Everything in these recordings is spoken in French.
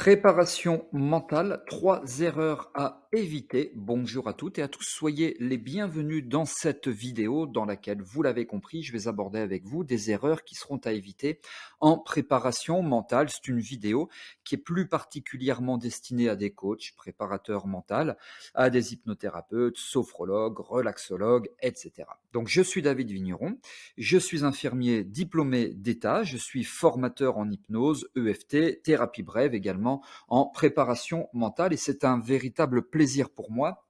Préparation mentale, 3 erreurs à éviter. Bonjour à toutes et à tous, soyez les bienvenus dans cette vidéo dans laquelle, vous l'avez compris, je vais aborder avec vous des erreurs qui seront à éviter en préparation mentale. C'est une vidéo qui est plus particulièrement destinée à des coachs, préparateurs mentaux, à des hypnothérapeutes, sophrologues, relaxologues, etc. Donc je suis David Vigneron, je suis infirmier diplômé d'État, je suis formateur en hypnose, EFT, thérapie brève également en préparation mentale et c'est un véritable plaisir pour moi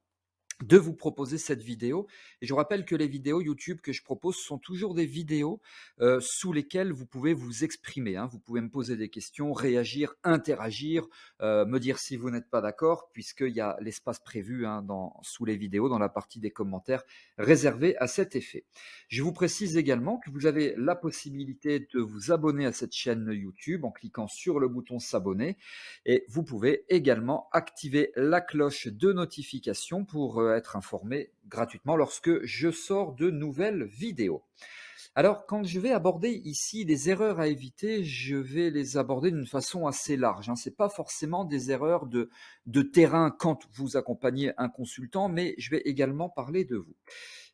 de vous proposer cette vidéo. Et je vous rappelle que les vidéos YouTube que je propose sont toujours des vidéos sous lesquelles vous pouvez vous exprimer, hein. Vous pouvez me poser des questions, réagir, interagir, me dire si vous n'êtes pas d'accord, puisqu'il y a l'espace prévu, hein, sous les vidéos, dans la partie des commentaires réservée à cet effet. Je vous précise également que vous avez la possibilité de vous abonner à cette chaîne YouTube en cliquant sur le bouton s'abonner. Et vous pouvez également activer la cloche de notification pour être informé gratuitement lorsque je sors de nouvelles vidéos. Alors, quand je vais aborder ici les erreurs à éviter, je vais les aborder d'une façon assez large, hein. Ce n'est pas forcément des erreurs de terrain quand vous accompagnez un consultant, mais je vais également parler de vous.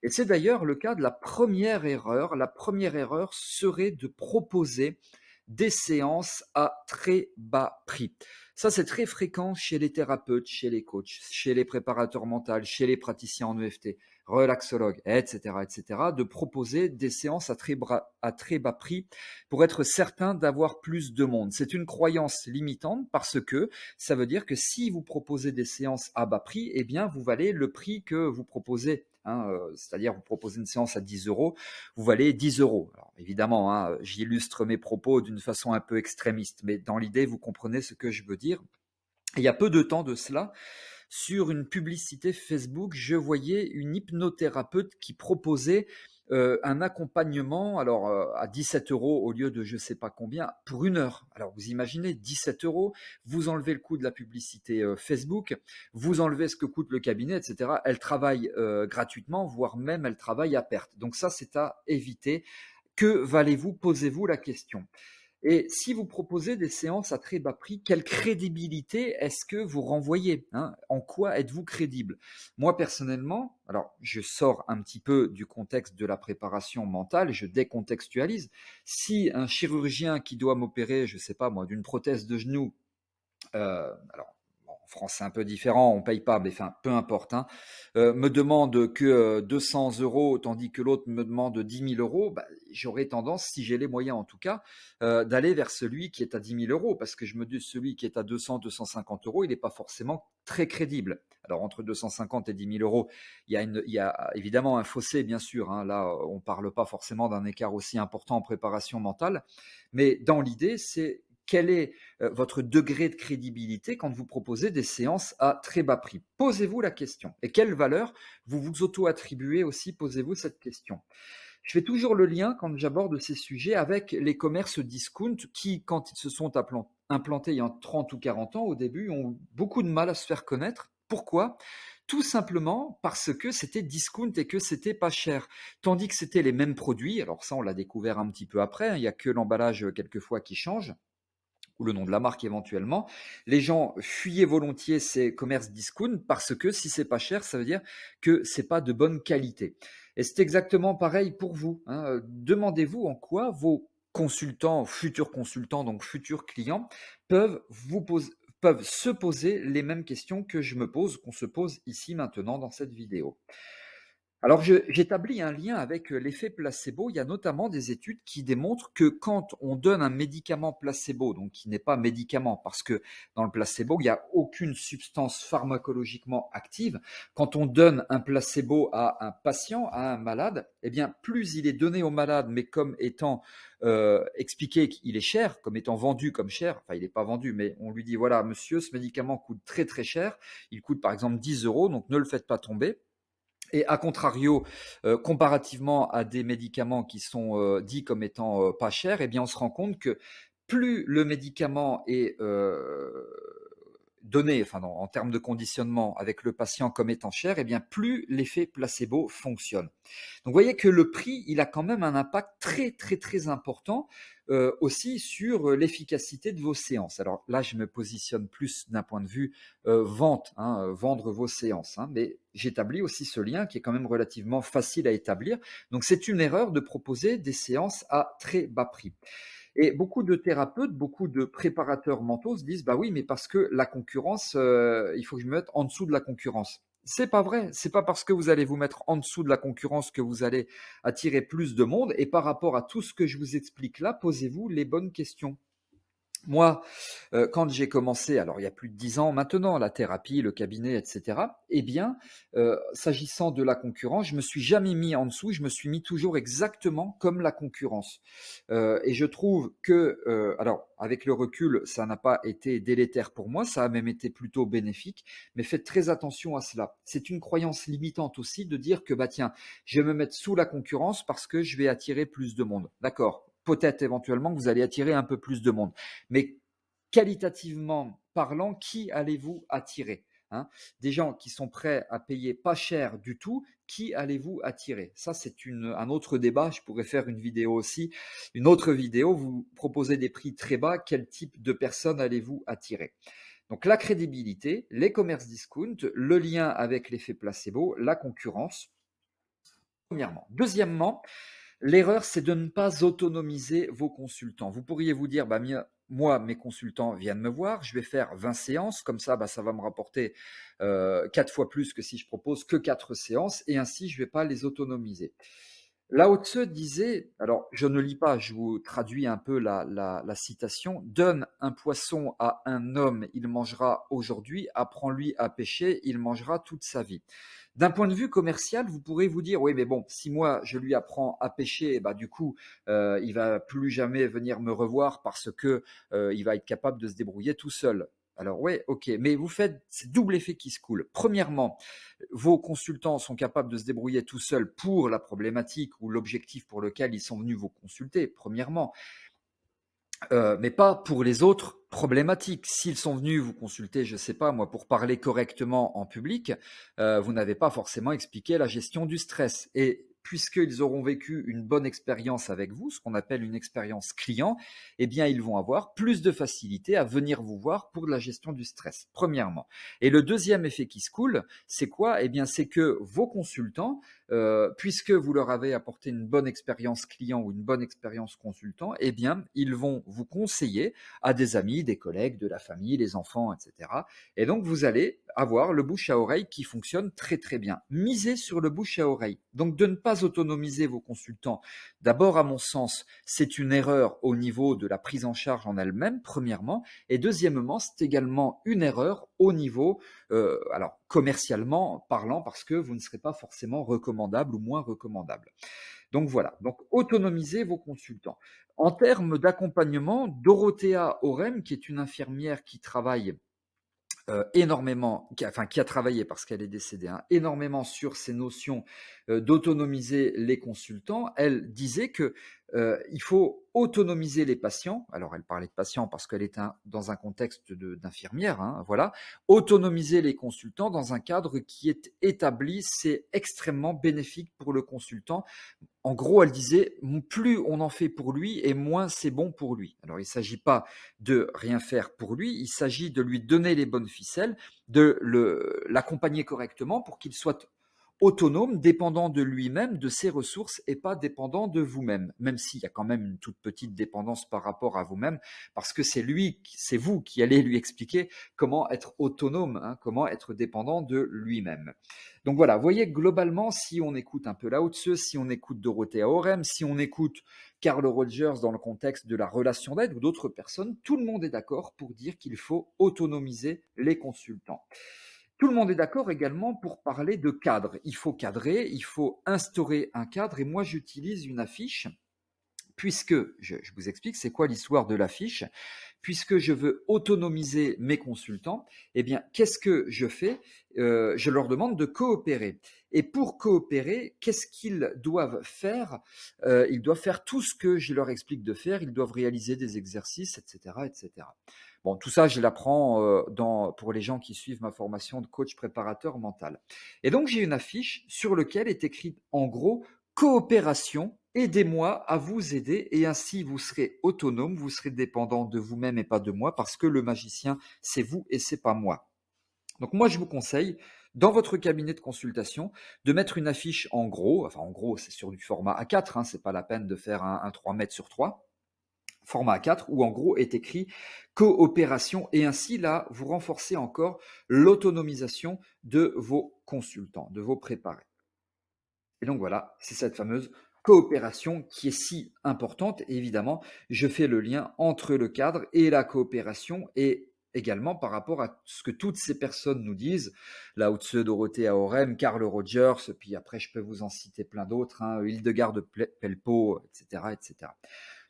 Et c'est d'ailleurs le cas de la première erreur. La première erreur serait de proposer des séances à très bas prix. Ça, c'est très fréquent chez les thérapeutes, chez les coachs, chez les préparateurs mentaux, chez les praticiens en EFT, relaxologues, etc., etc., de proposer des séances à très bas prix pour être certain d'avoir plus de monde. C'est une croyance limitante parce que ça veut dire que si vous proposez des séances à bas prix, eh bien, vous valez le prix que vous proposez, hein, c'est-à-dire vous proposez une séance à 10 euros, vous valez 10 euros. Alors, évidemment, hein, j'illustre mes propos d'une façon un peu extrémiste, mais dans l'idée, vous comprenez ce que je veux dire. Et il y a peu de temps de cela, sur une publicité Facebook, je voyais une hypnothérapeute qui proposait un accompagnement alors à 17 euros au lieu de je ne sais pas combien pour 1 heure. Alors vous imaginez 17 euros, vous enlevez le coût de la publicité Facebook, vous enlevez ce que coûte le cabinet, etc. Elle travaille gratuitement, voire même elle travaille à perte. Donc ça, c'est à éviter. Que valez-vous? Posez-vous la question. Et si vous proposez des séances à très bas prix, quelle crédibilité est-ce que vous renvoyez, hein? En quoi êtes-vous crédible? Moi, personnellement, alors je sors un petit peu du contexte de la préparation mentale, je décontextualise. Si un chirurgien qui doit m'opérer, je ne sais pas moi, d'une prothèse de genou, alors, bon, en France, c'est un peu différent, on ne paye pas, mais enfin, peu importe, hein, me demande que 200 euros, tandis que l'autre me demande 10 000 euros, bah, j'aurais tendance, si j'ai les moyens en tout cas, d'aller vers celui qui est à 10 000 euros, parce que je me dis, celui qui est à 200, 250 euros, il n'est pas forcément très crédible. Alors, entre 250 et 10 000 euros, il y a évidemment un fossé, bien sûr, hein. Là, on ne parle pas forcément d'un écart aussi important en préparation mentale, mais dans l'idée, c'est quel est votre degré de crédibilité quand vous proposez des séances à très bas prix? Posez-vous la question. Et quelle valeur vous vous auto-attribuez aussi? Posez-vous cette question. Je fais toujours le lien quand j'aborde ces sujets avec les commerces discount qui, quand ils se sont implantés il y a 30 ou 40 ans au début, ont beaucoup de mal à se faire connaître. Pourquoi? Tout simplement parce que c'était discount et que c'était pas cher. Tandis que c'était les mêmes produits, alors ça on l'a découvert un petit peu après, hein, il n'y a que l'emballage quelquefois qui change, ou le nom de la marque éventuellement, les gens fuyaient volontiers ces commerces discount parce que si c'est pas cher, ça veut dire que c'est pas de bonne qualité. Et c'est exactement pareil pour vous, hein. Demandez-vous en quoi vos consultants, donc futurs clients, peuvent vous poser, peuvent se poser les mêmes questions que je me pose, qu'on se pose ici maintenant dans cette vidéo. Alors, j'établis un lien avec l'effet placebo. Il y a notamment des études qui démontrent que quand on donne un médicament placebo, donc qui n'est pas médicament, parce que dans le placebo, il n'y a aucune substance pharmacologiquement active. Quand on donne un placebo à un patient, à un malade, eh bien, plus il est donné au malade, mais comme étant expliqué qu'il est cher, comme étant vendu comme cher, enfin, il n'est pas vendu, mais on lui dit, voilà, monsieur, ce médicament coûte très, très cher. Il coûte par exemple 10 euros, donc ne le faites pas tomber. Et à contrario, comparativement à des médicaments qui sont dits comme étant pas chers, eh bien, on se rend compte que plus le médicament donné, enfin en termes de conditionnement avec le patient comme étant cher, eh bien plus l'effet placebo fonctionne. Donc vous voyez que le prix, il a quand même un impact très très très important aussi sur l'efficacité de vos séances. Alors là, je me positionne plus d'un point de vue vente, hein, vendre vos séances, hein, mais j'établis aussi ce lien qui est quand même relativement facile à établir. Donc c'est une erreur de proposer des séances à très bas prix. Et beaucoup de thérapeutes, beaucoup de préparateurs mentaux se disent: «Bah oui, mais parce que la concurrence, il faut que je me mette en dessous de la concurrence». C'est pas vrai, c'est pas parce que vous allez vous mettre en dessous de la concurrence que vous allez attirer plus de monde et par rapport à tout ce que je vous explique là, posez-vous les bonnes questions. Moi, quand j'ai commencé, alors il y a plus de 10 ans maintenant, la thérapie, le cabinet et cetera, eh bien, s'agissant de la concurrence, je me suis jamais mis en dessous, je me suis mis toujours exactement comme la concurrence. Et je trouve que, alors avec le recul, ça n'a pas été délétère pour moi, ça a même été plutôt bénéfique, mais faites très attention à cela. C'est une croyance limitante aussi de dire que, bah tiens, je vais me mettre sous la concurrence parce que je vais attirer plus de monde. D'accord, peut-être éventuellement que vous allez attirer un peu plus de monde. Mais qualitativement parlant, qui allez-vous attirer, hein? Des gens qui sont prêts à payer pas cher du tout, qui allez-vous attirer? Ça, c'est un autre débat. Je pourrais faire une vidéo aussi, une autre vidéo. Vous proposez des prix très bas, quel type de personnes allez-vous attirer? Donc la crédibilité, les commerces discount, le lien avec l'effet placebo, la concurrence, premièrement. Deuxièmement, l'erreur, c'est de ne pas autonomiser vos consultants. Vous pourriez vous dire, bah, moi, mes consultants viennent me voir, je vais faire 20 séances, comme ça, bah, ça va me rapporter 4 fois plus que si je propose que 4 séances, et ainsi, je ne vais pas les autonomiser. Lao Tse disait, alors je ne lis pas, je vous traduis un peu la citation, donne un poisson à un homme, il mangera aujourd'hui, apprends-lui à pêcher, il mangera toute sa vie. D'un point de vue commercial, vous pourrez vous dire, oui, mais bon, si moi je lui apprends à pêcher, bah du coup, il va plus jamais venir me revoir parce que il va être capable de se débrouiller tout seul. Alors ouais, ok, mais vous faites, c'est double effet qui se coule. Premièrement, vos consultants sont capables de se débrouiller tout seuls pour la problématique ou l'objectif pour lequel ils sont venus vous consulter, premièrement. Mais pas pour les autres problématiques. S'ils sont venus vous consulter, je ne sais pas moi, pour parler correctement en public, vous n'avez pas forcément expliqué la gestion du stress. Et puisqu'ils auront vécu une bonne expérience avec vous, ce qu'on appelle une expérience client, eh bien, ils vont avoir plus de facilité à venir vous voir pour la gestion du stress, premièrement. Et le deuxième effet qui se coule, c'est quoi? Eh bien, c'est que vos consultants, puisque vous leur avez apporté une bonne expérience client ou une bonne expérience consultant, eh bien, ils vont vous conseiller à des amis, des collègues, de la famille, les enfants, etc. Et donc, vous allez avoir le bouche à oreille qui fonctionne très très bien. Misez sur le bouche à oreille. Donc, de ne pas autonomiser vos consultants. D'abord, à mon sens, c'est une erreur au niveau de la prise en charge en elle-même, premièrement. Et deuxièmement, c'est également une erreur au niveau alors commercialement parlant, parce que vous ne serez pas forcément recommandable ou moins recommandable. Donc voilà, donc autonomiser vos consultants. En termes d'accompagnement, Dorothea Orem, qui est une infirmière qui travaille énormément, qui a travaillé parce qu'elle est décédée, hein, énormément sur ces notions d'autonomiser les consultants. Elle disait que il faut autonomiser les patients. Alors, elle parlait de patients parce qu'elle est dans un contexte d'infirmière, hein, voilà. Autonomiser les consultants dans un cadre qui est établi, c'est extrêmement bénéfique pour le consultant. En gros, elle disait, plus on en fait pour lui et moins c'est bon pour lui. Alors, il ne s'agit pas de rien faire pour lui, il s'agit de lui donner les bonnes ficelles, de l'accompagner correctement pour qu'il soit autonome, dépendant de lui-même, de ses ressources et pas dépendant de vous-même, même s'il y a quand même une toute petite dépendance par rapport à vous-même, parce que c'est vous qui allez lui expliquer comment être autonome, hein, comment être dépendant de lui-même. Donc voilà, vous voyez, globalement, si on écoute un peu Lao Tse, si on écoute Dorothea Orem, si on écoute Carl Rogers dans le contexte de la relation d'aide ou d'autres personnes, tout le monde est d'accord pour dire qu'il faut autonomiser les consultants. Tout le monde est d'accord également pour parler de cadre. Il faut cadrer, il faut instaurer un cadre, et moi j'utilise une affiche puisque, je vous explique, c'est quoi l'histoire de l'affiche. Puisque je veux autonomiser mes consultants, eh bien, qu'est-ce que je fais? Je leur demande de coopérer. Et pour coopérer, qu'est-ce qu'ils doivent faire? Ils doivent faire tout ce que je leur explique de faire. Ils doivent réaliser des exercices, etc., etc. Bon, tout ça, je l'apprends pour les gens qui suivent ma formation de coach préparateur mental. Et donc, j'ai une affiche sur laquelle est écrit en gros coopération, aidez-moi à vous aider et ainsi vous serez autonome, vous serez dépendant de vous-même et pas de moi parce que le magicien, c'est vous et c'est pas moi. Donc moi, je vous conseille, dans votre cabinet de consultation, de mettre une affiche en gros, enfin en gros, c'est sur du format A4, hein, c'est pas la peine de faire un 3 mètres sur 3, format A4, où en gros est écrit coopération, et ainsi là, vous renforcez encore l'autonomisation de vos consultants, de vos préparés. Et donc voilà, c'est cette fameuse coopération qui est si importante. Et évidemment, je fais le lien entre le cadre et la coopération et également par rapport à ce que toutes ces personnes nous disent, Lao Tse, Dorothée Aorem, Carl Rogers, puis après je peux vous en citer plein d'autres, hein, Hildegard de Pelpo, etc., etc.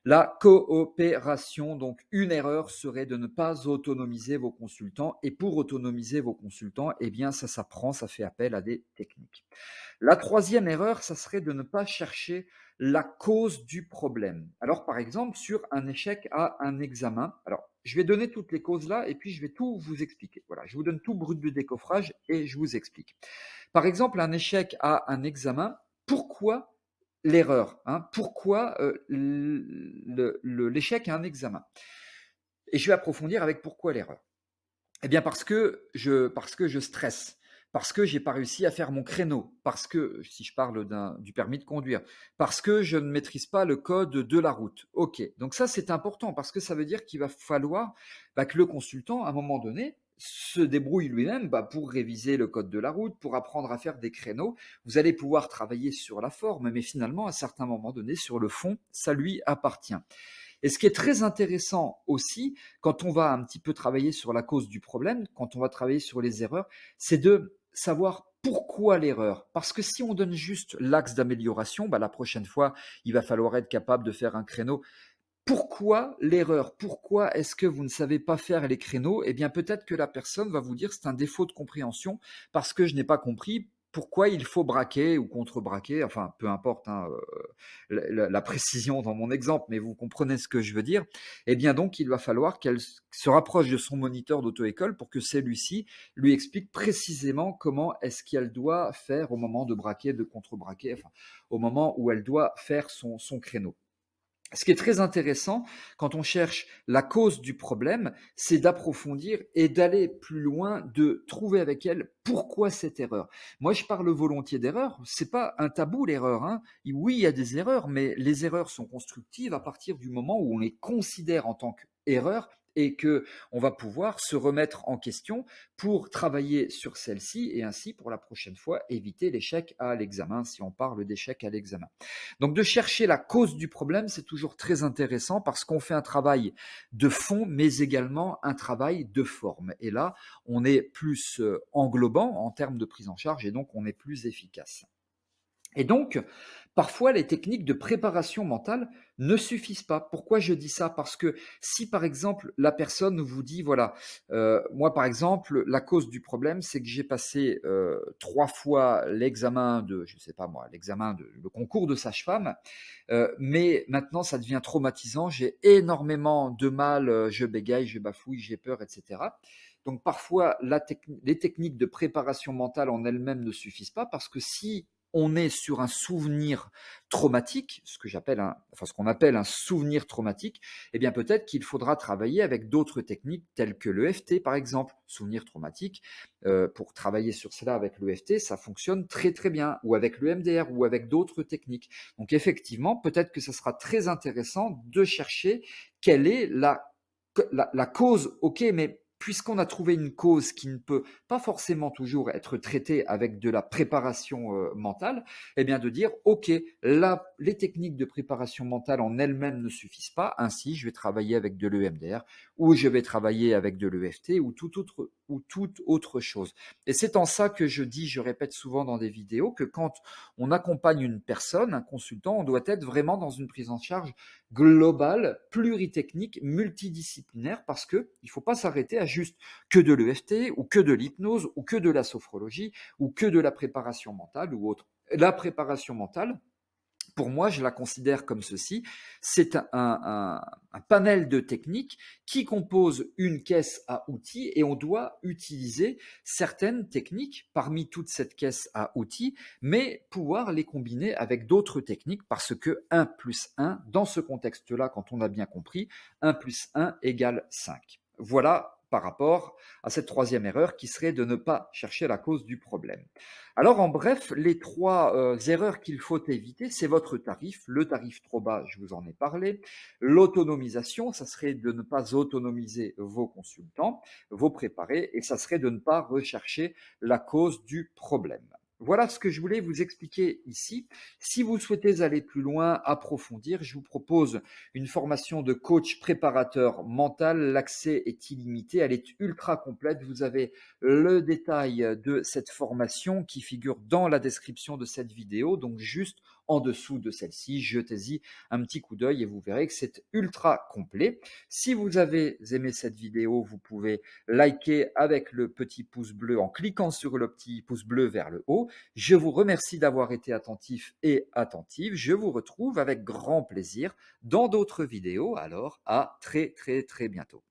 La coopération, donc une erreur serait de ne pas autonomiser vos consultants. Et pour autonomiser vos consultants, eh bien ça s'apprend, ça fait appel à des techniques. La troisième erreur, ça serait de ne pas chercher la cause du problème. Alors, par exemple, sur un échec à un examen, alors je vais donner toutes les causes là et puis je vais tout vous expliquer. Voilà, je vous donne tout brut de décoffrage et je vous explique. Par exemple, un échec à un examen, pourquoi l'erreur, hein? Pourquoi l'échec à un examen? Et je vais approfondir avec pourquoi l'erreur. Eh bien parce que je stresse, parce que j'ai pas réussi à faire mon créneau, parce que, si je parle du permis de conduire, parce que je ne maîtrise pas le code de la route. OK, donc ça c'est important parce que ça veut dire qu'il va falloir, que le consultant, à un moment donné, se débrouille lui-même, pour réviser le code de la route, pour apprendre à faire des créneaux. Vous allez pouvoir travailler sur la forme, mais finalement, à un certain moment donné, sur le fond, ça lui appartient. Et ce qui est très intéressant aussi, quand on va un petit peu travailler sur la cause du problème, quand on va travailler sur les erreurs, c'est de savoir pourquoi l'erreur. Parce que si on donne juste l'axe d'amélioration, la prochaine fois, il va falloir être capable de faire un créneau. Pourquoi l'erreur? Pourquoi est-ce que vous ne savez pas faire les créneaux? Eh bien, peut-être que la personne va vous dire c'est un défaut de compréhension parce que je n'ai pas compris pourquoi il faut braquer ou contre-braquer, enfin peu importe, hein, la précision dans mon exemple, mais vous comprenez ce que je veux dire. Eh bien donc, il va falloir qu'elle se rapproche de son moniteur d'auto-école pour que celui-ci lui explique précisément comment est-ce qu'elle doit faire au moment de braquer, de contre-braquer, enfin au moment où elle doit faire son créneau. Ce qui est très intéressant quand on cherche la cause du problème, c'est d'approfondir et d'aller plus loin, de trouver avec elle pourquoi cette erreur. Moi, je parle volontiers d'erreur. C'est pas un tabou l'erreur, hein. Oui, il y a des erreurs, mais les erreurs sont constructives à partir du moment où on les considère en tant qu'erreurs et que on va pouvoir se remettre en question pour travailler sur celle-ci et ainsi pour la prochaine fois éviter l'échec à l'examen si on parle d'échec à l'examen. Donc de chercher la cause du problème, c'est toujours très intéressant parce qu'on fait un travail de fond, mais également un travail de forme. Et là, on est plus englobant en termes de prise en charge et donc on est plus efficace. Et donc, parfois, les techniques de préparation mentale ne suffisent pas. Pourquoi je dis ça? Parce que si, par exemple, la personne vous dit, voilà, moi, par exemple, la cause du problème, c'est que j'ai passé 3 fois l'examen de, je sais pas moi, le concours de sage-femme, mais maintenant, ça devient traumatisant, j'ai énormément de mal, je bégaye, je bafouille, j'ai peur, etc. Donc parfois, les techniques de préparation mentale en elles-mêmes ne suffisent pas parce que si on est sur un souvenir traumatique, ce qu'on appelle un souvenir traumatique, eh bien peut-être qu'il faudra travailler avec d'autres techniques telles que l'EFT par exemple. Souvenir traumatique, pour travailler sur cela avec l'EFT, ça fonctionne très très bien, ou avec le MDR, ou avec d'autres techniques. Donc effectivement, peut-être que ça sera très intéressant de chercher quelle est la cause, ok, mais puisqu'on a trouvé une cause qui ne peut pas forcément toujours être traitée avec de la préparation mentale, eh bien de dire, ok, là, les techniques de préparation mentale en elles-mêmes ne suffisent pas, ainsi je vais travailler avec de l'EMDR, ou je vais travailler avec de l'EFT, ou toute autre chose. Et c'est en ça que je dis, je répète souvent dans des vidéos, que quand on accompagne une personne, un consultant, on doit être vraiment dans une prise en charge globale, pluritechnique, multidisciplinaire, parce qu'il ne faut pas s'arrêter à juste que de l'EFT, ou que de l'hypnose, ou que de la sophrologie, ou que de la préparation mentale, ou autre. La préparation mentale, Pour moi, je la considère comme ceci, c'est un panel de techniques qui compose une caisse à outils et on doit utiliser certaines techniques parmi toute cette caisse à outils, mais pouvoir les combiner avec d'autres techniques parce que 1 plus 1, dans ce contexte-là, quand on a bien compris, 1 plus 1 égale 5. Voilà par rapport à cette troisième erreur qui serait de ne pas chercher la cause du problème. Alors en bref, les trois erreurs qu'il faut éviter, c'est votre tarif, le tarif trop bas, je vous en ai parlé, l'autonomisation, ça serait de ne pas autonomiser vos consultants, vos préparés, et ça serait de ne pas rechercher la cause du problème. Voilà ce que je voulais vous expliquer ici. Si vous souhaitez aller plus loin, approfondir, je vous propose une formation de coach préparateur mental. L'accès est illimité, elle est ultra complète. Vous avez le détail de cette formation qui figure dans la description de cette vidéo, donc juste en dessous de celle-ci, jetez-y un petit coup d'œil et vous verrez que c'est ultra complet. Si vous avez aimé cette vidéo, vous pouvez liker avec le petit pouce bleu en cliquant sur le petit pouce bleu vers le haut. Je vous remercie d'avoir été attentif et attentive. Je vous retrouve avec grand plaisir dans d'autres vidéos. Alors à très bientôt.